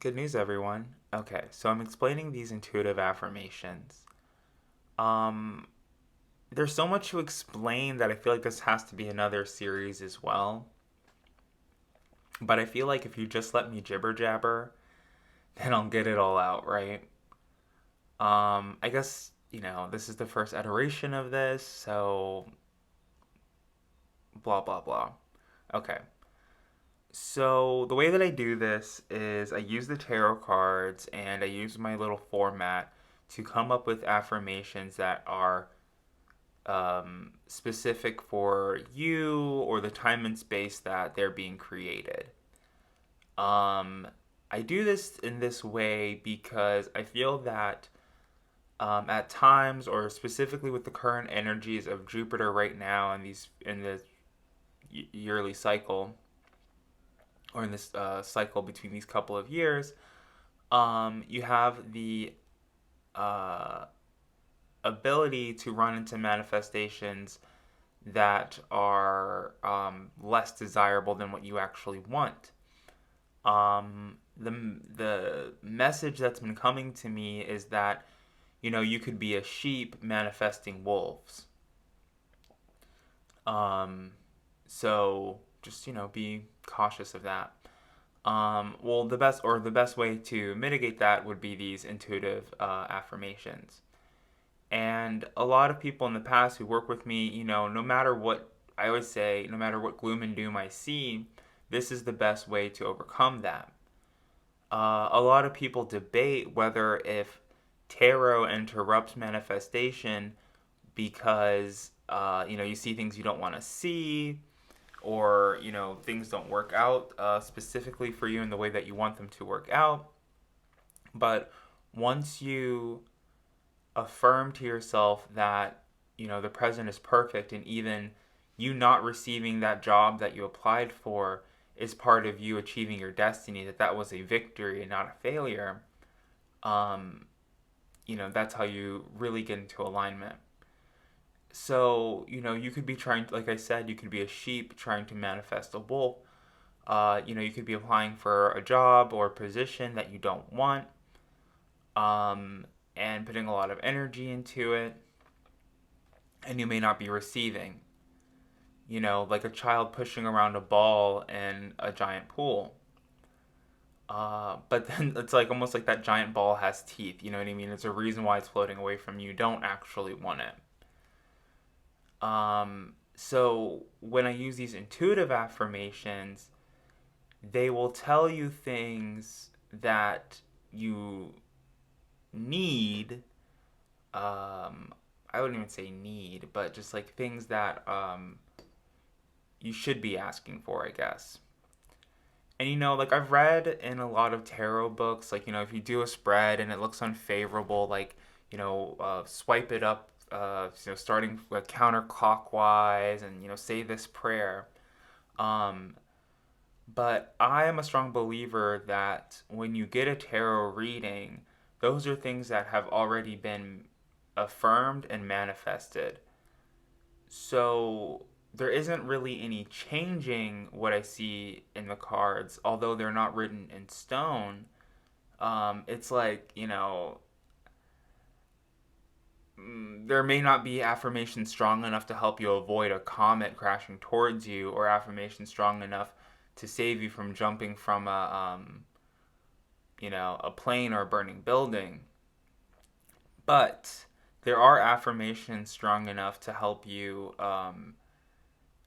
Good news, everyone. Okay, so I'm explaining these intuitive affirmations. Um, there's so much to explain that I feel like this has to be another series as well. But I feel like if you just let me jibber jabber, then I'll get it all out, right? I guess, this is the first iteration of this, so blah, blah, blah. Okay, so the way that I do this is I use the tarot cards and I use my little format to come up with affirmations that are specific for you or the time and space that they're being created. Um, I do this in this way because I feel that at times, or specifically with the current energies of Jupiter right now in the yearly cycle, or in this cycle between these couple of years, you have the uh, ability to run into manifestations that are less desirable than what you actually want. The message that's been coming to me is that you could be a sheep manifesting wolves. Um, so just be cautious of that. Well, the best way to mitigate that would be these intuitive affirmations. And a lot of people in the past who work with me, no matter what, I always say, no matter what gloom and doom I see, this is the best way to overcome that. A lot of people debate whether if tarot interrupts manifestation because you see things you don't want to see, or things don't work out specifically for you in the way that you want them to work out. But once you affirm to yourself that the present is perfect, and even you not receiving that job that you applied for is part of you achieving your destiny, that was a victory and not a failure. um that's how you really get into alignment. So you could be trying, like I said, you could be a sheep trying to manifest a wolf. You could be applying for a job or a position that you don't want, um and putting a lot of energy into it, and you may not be receiving. Like a child pushing around a ball in a giant pool. But then it's like almost like that giant ball has teeth. You know what I mean? It's a reason why it's floating away from you. You don't actually want it. So when I use these intuitive affirmations, they will tell you things that you need. I wouldn't even say need, but just like things that you should be asking for, I guess. And like I've read in a lot of tarot books, like if you do a spread and it looks unfavorable, like swipe it up, starting like counterclockwise, and say this prayer. Um, but I am a strong believer that when you get a tarot reading, those are things that have already been affirmed and manifested. So there isn't really any changing what I see in the cards, although they're not written in stone. It's like, there may not be affirmation strong enough to help you avoid a comet crashing towards you, or affirmation strong enough to save you from jumping from a plane or a burning building. But there are affirmations strong enough to help you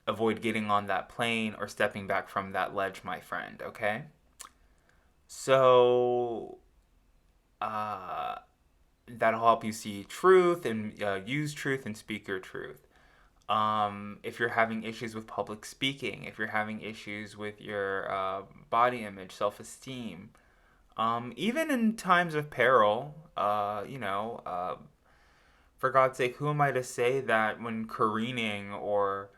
avoid getting on that plane or stepping back from that ledge, my friend, okay? So, uh, that'll help you see truth and use truth and speak your truth. If you're having issues with public speaking, if you're having issues with your body image, self esteem, even in times of peril, for God's sake, who am I to say that when careening or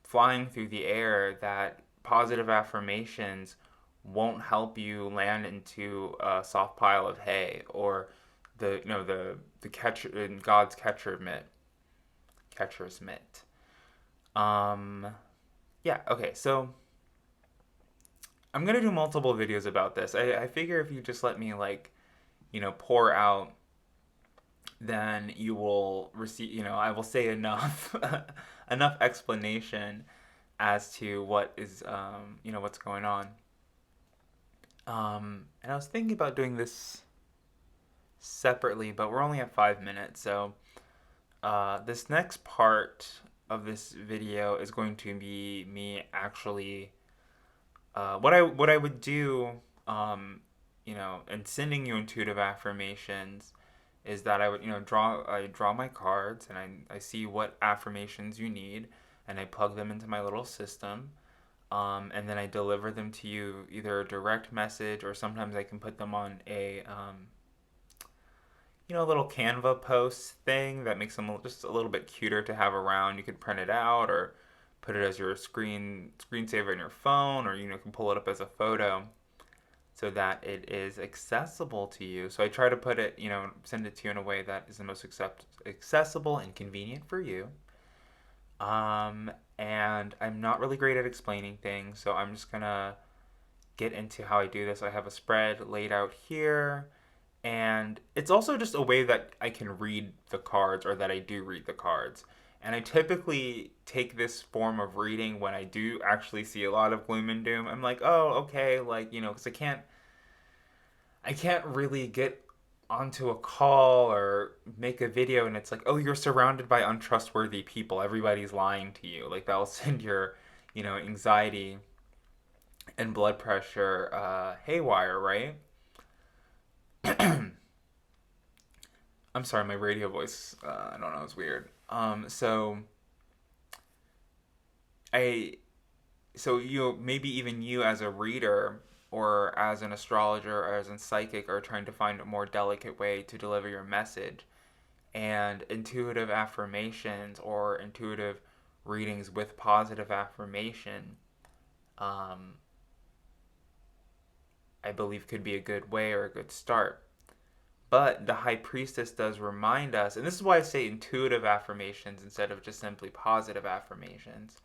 flying through the air, that positive affirmations won't help you land into a soft pile of hay, or the catcher in God's catcher's mitt. Um, yeah. Okay. So I'm gonna do multiple videos about this. I figure if you just let me like, pour out, then you will receive, I will say enough, enough explanation as to what is, what's going on. And I was thinking about doing this separately, but we're only at 5 minutes, so this next part of this video is going to be me actually what I would do, in sending you intuitive affirmations is that I would, I draw my cards and I see what affirmations you need and I plug them into my little system. And then I deliver them to you either a direct message or sometimes I can put them on a little Canva post thing that makes them just a little bit cuter to have around. You could print it out or put it as your screensaver in your phone, or can pull it up as a photo so that it is accessible to you. So I try to put it, send it to you in a way that is the most accessible and convenient for you. And I'm not really great at explaining things, so I'm just gonna get into how I do this. I have a spread laid out here, and it's also just a way that I can read the cards, or that I do read the cards. And I typically take this form of reading when I do actually see a lot of gloom and doom. I'm like, oh, okay, like, because I can't really get onto a call or make a video and it's like, oh, you're surrounded by untrustworthy people. Everybody's lying to you. Like that'll send your, anxiety and blood pressure haywire, right? I'm sorry, my radio voice. I don't know, it's weird. So I, so maybe even you as a reader or as an astrologer or as a psychic are trying to find a more delicate way to deliver your message. And intuitive affirmations or intuitive readings with positive affirmation, um, I believe could be a good way or a good start. But the high priestess does remind us, and this is why I say intuitive affirmations instead of just simply positive affirmations,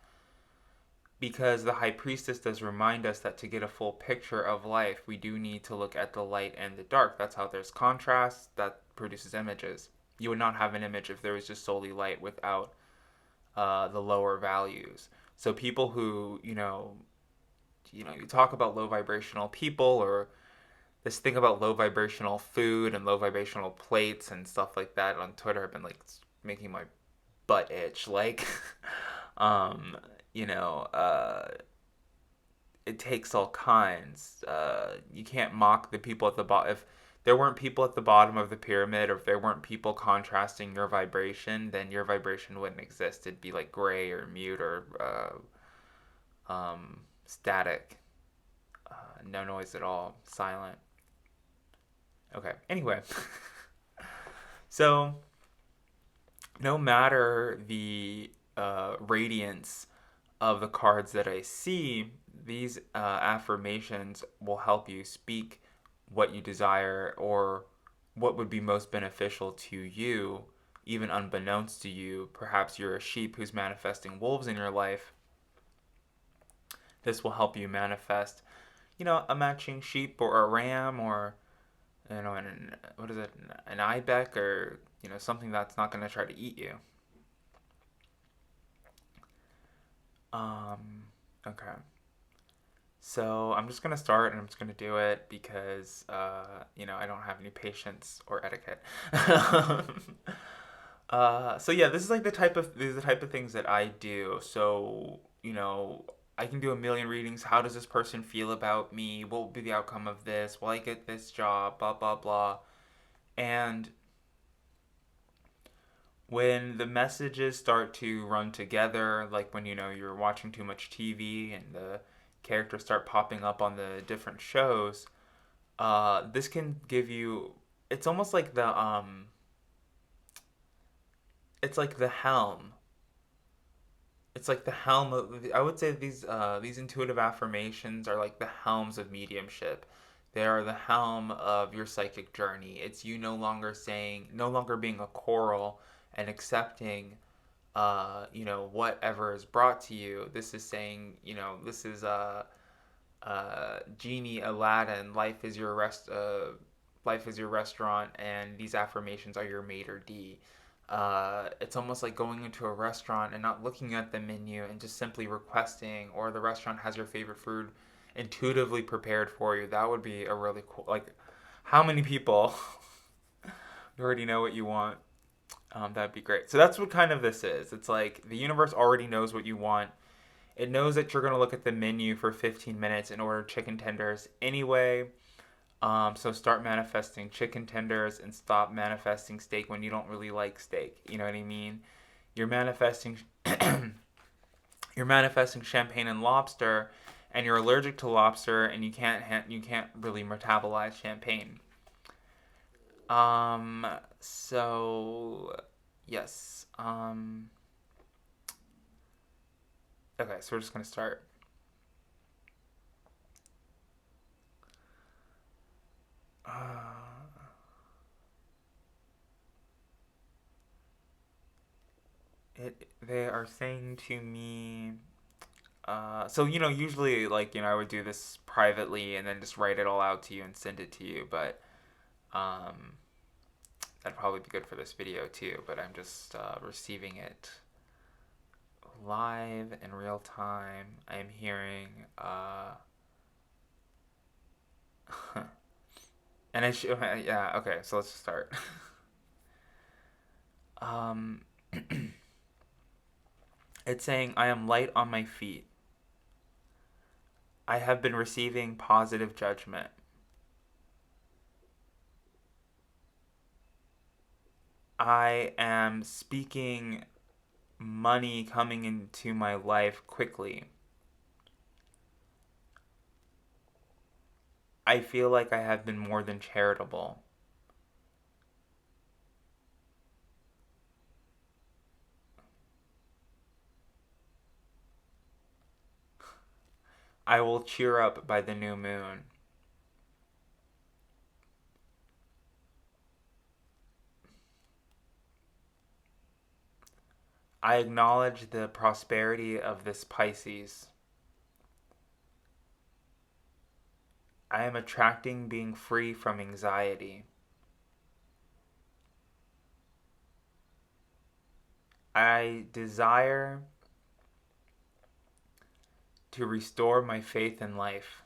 because the high priestess does remind us that to get a full picture of life, we do need to look at the light and the dark. That's how there's contrast that produces images. You would not have an image if there was just solely light without the lower values. So people who, you talk about low vibrational people, or this thing about low vibrational food and low vibrational plates and stuff like that on Twitter have been like making my butt itch. Like, um, you know, uh, it takes all kinds. You can't mock the people at the bottom. If there weren't people at the bottom of the pyramid, or if there weren't people contrasting your vibration, then your vibration wouldn't exist. It'd be like gray or mute or static, no noise at all, silent. Okay. Anyway, so no matter the radiance of the cards that I see, these affirmations will help you speak what you desire or what would be most beneficial to you, even unbeknownst to you. Perhaps you're a sheep who's manifesting wolves in your life. This will help you manifest, a matching sheep or a ram, or what is it, an ibex, or something that's not going to try to eat you. Okay. So I'm just gonna start, and I'm just gonna do it because I don't have any patience or etiquette. So yeah, this is like the type of things that I do. So I can do a million readings. How does this person feel about me? What will be the outcome of this? Will I get this job? Blah blah blah. And when the messages start to run together, like when you're watching too much TV and the characters start popping up on the different shows, this can give you. It's almost like it's like the helm. It's like the helm of. I would say these intuitive affirmations are like the helms of mediumship. They are the helm of your psychic journey. It's you no longer being a coral and accepting, whatever is brought to you. This is saying, this is Genie, Aladdin, life is your restaurant, and these affirmations are your maitre d'. It's almost like going into a restaurant and not looking at the menu and just simply requesting, or the restaurant has your favorite food intuitively prepared for you. That would be a really cool. Like, how many people you already know what you want? That'd be great. So that's what kind of this is. It's like the universe already knows what you want. It knows that you're going to look at the menu for 15 minutes and order chicken tenders anyway. So start manifesting chicken tenders and stop manifesting steak when you don't really like steak. You know what I mean? You're manifesting you're manifesting champagne and lobster, and you're allergic to lobster, and you can't really metabolize champagne. So yes. Okay, so we're just gonna start. Uh, they are saying to me, so usually, like, I would do this privately and then just write it all out to you and send it to you, but um, that'd probably be good for this video too. But I'm just receiving it live in real time. I'm hearing, and I should, yeah, okay, so let's just start. um, it's saying, I am light on my feet. I have been receiving positive judgment. I am speaking money coming into my life quickly. I feel like I have been more than charitable. I will cheer up by the new moon. I acknowledge the prosperity of this Pisces. I am attracting being free from anxiety. I desire to restore my faith in life.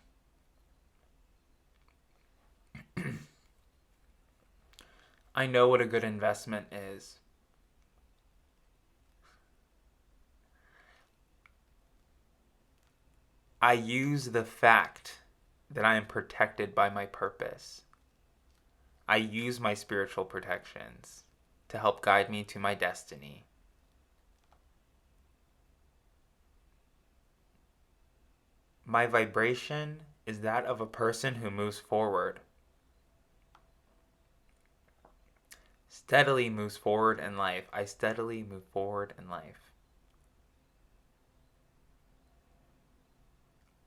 I know what a good investment is. I use the fact that I am protected by my purpose. I use my spiritual protections to help guide me to my destiny. My vibration is that of a person who moves forward, steadily moves forward in life. I steadily move forward in life.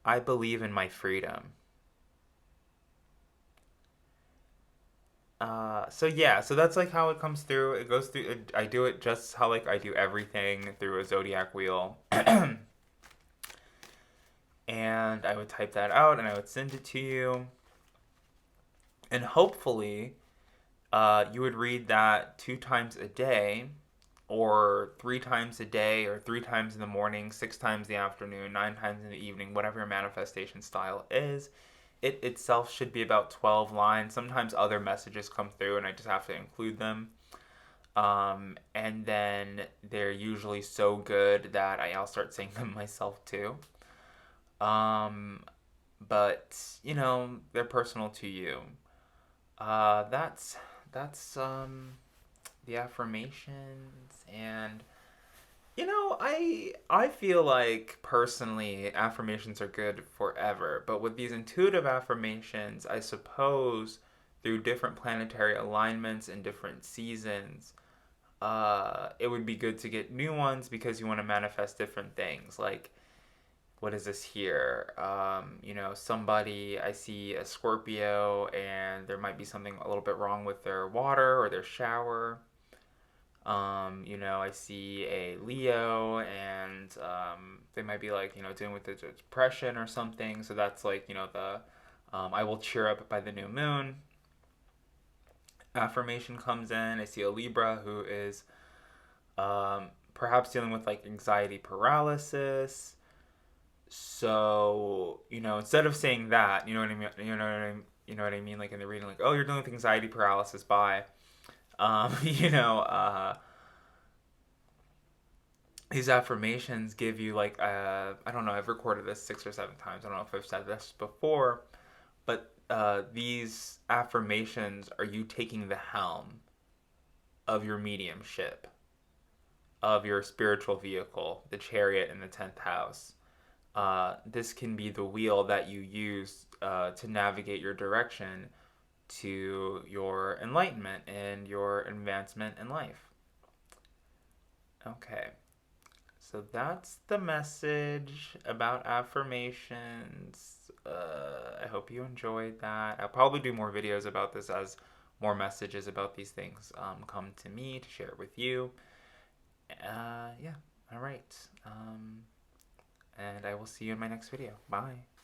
I believe in my freedom. So yeah, so that's like how it comes through. It goes through. I do it just how like I do everything through a zodiac wheel, and I would type that out and I would send it to you, and hopefully, you would read that 2 times a day, or 3 times a day, or 3 times in the morning, 6 times in the afternoon, 9 times in the evening, whatever your manifestation style is. It itself should be about 12 lines. Sometimes other messages come through and I just have to include them. And then they're usually so good that I'll start saying them myself too. Um, but they're personal to you. That's the affirmations, and I feel like personally affirmations are good forever, but with these intuitive affirmations, I suppose through different planetary alignments and different seasons, it would be good to get new ones because you want to manifest different things. Like, what is this here? Somebody, I see a Scorpio, and there might be something a little bit wrong with their water or their shower. I see a Leo, and they might be like, dealing with the depression or something. So that's like, the I will cheer up by the new moon affirmation comes in. I see a Libra who is perhaps dealing with like anxiety paralysis. So, instead of saying that, you know what I mean, like in the reading, like, oh, you're dealing with anxiety paralysis by, um, you know, uh, these affirmations give you like, I don't know, I've recorded this 6 or 7 times. I don't know if I've said this before, but these affirmations are you taking the helm of your mediumship, of your spiritual vehicle, the chariot in the 10th house. This can be the wheel that you use to navigate your direction to your enlightenment and your advancement in life. Okay, so that's the message about affirmations. I hope you enjoyed that. I'll probably do more videos about this as more messages about these things come to me to share it with you. Yeah, all right. And I will see you in my next video. Bye.